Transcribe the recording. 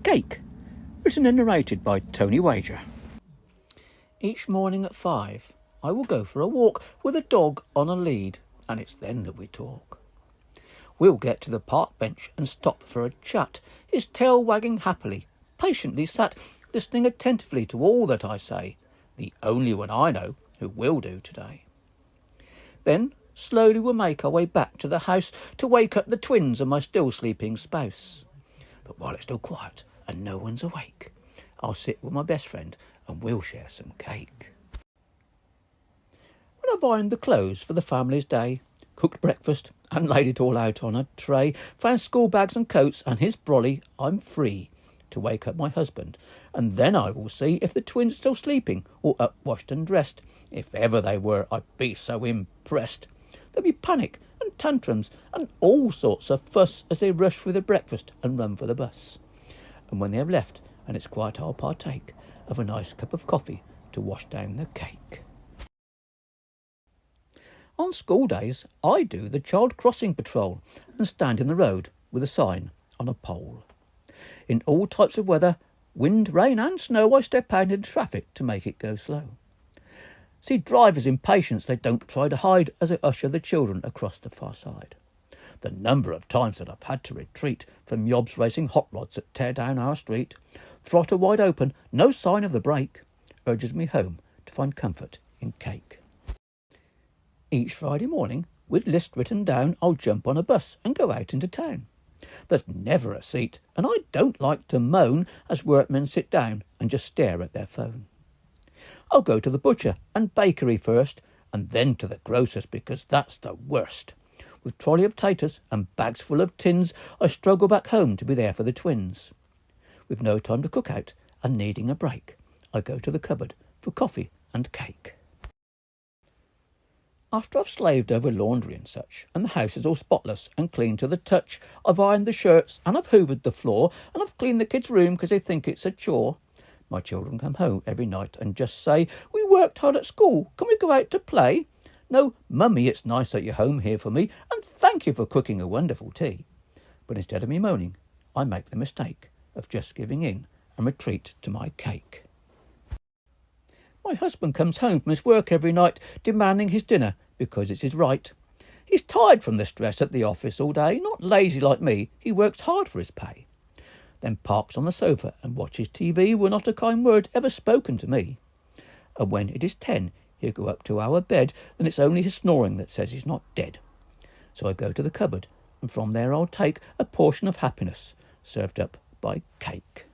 Cake, written and narrated by Tony Wager. Each morning at 5, I will go for a walk with a dog on a lead, and it's then that we talk. We'll get to the park bench and stop for a chat, his tail wagging happily, patiently sat, listening attentively to all that I say, the only one I know who will do today. Then slowly we'll make our way back to the house to wake up the twins and my still sleeping spouse. But while it's still quiet and no one's awake, I'll sit with my best friend and we'll share some cake. When I've ironed the clothes for the family's day, cooked breakfast and laid it all out on a tray, found school bags and coats and his brolly, I'm free to wake up my husband, and then I will see if the twins are still sleeping or up, washed and dressed. If ever they were, I'd be so impressed. There'll be panic and tantrums and all sorts of fuss as they rush through the breakfast and run for the bus. And when they have left and it's quiet, I'll partake of a nice cup of coffee to wash down the cake. On school days, I do the child crossing patrol and stand in the road with a sign on a pole. In all types of weather, wind, rain and snow, I step out into traffic to make it go slow. See drivers' impatience they don't try to hide as I usher the children across the far side. The number of times that I've had to retreat from yobs racing hot rods that tear down our street, throttle wide open, no sign of the brake, urges me home to find comfort in cake. Each Friday morning, with list written down, I'll jump on a bus and go out into town. There's never a seat, and I don't like to moan as workmen sit down and just stare at their phone. I'll go to the butcher and bakery first, and then to the grocer's because that's the worst. With trolley of taters and bags full of tins, I struggle back home to be there for the twins. With no time to cook out and needing a break, I go to the cupboard for coffee and cake. After I've slaved over laundry and such, and the house is all spotless and clean to the touch, I've ironed the shirts and I've hoovered the floor, and I've cleaned the kids' room because they think it's a chore. My children come home every night and just say, "We worked hard at school, can we go out to play?" "No, Mummy, it's nice that you're home here for me, and thank you for cooking a wonderful tea." But instead of me moaning, I make the mistake of just giving in and retreat to my cake. My husband comes home from his work every night, demanding his dinner because it's his right. He's tired from the stress at the office all day, not lazy like me, he works hard for his pay. Then parks on the sofa and watches TV where not a kind word ever spoken to me. And when it is 10, he'll go up to our bed, then it's only his snoring that says he's not dead. So I go to the cupboard, and from there I'll take a portion of happiness, served up by cake.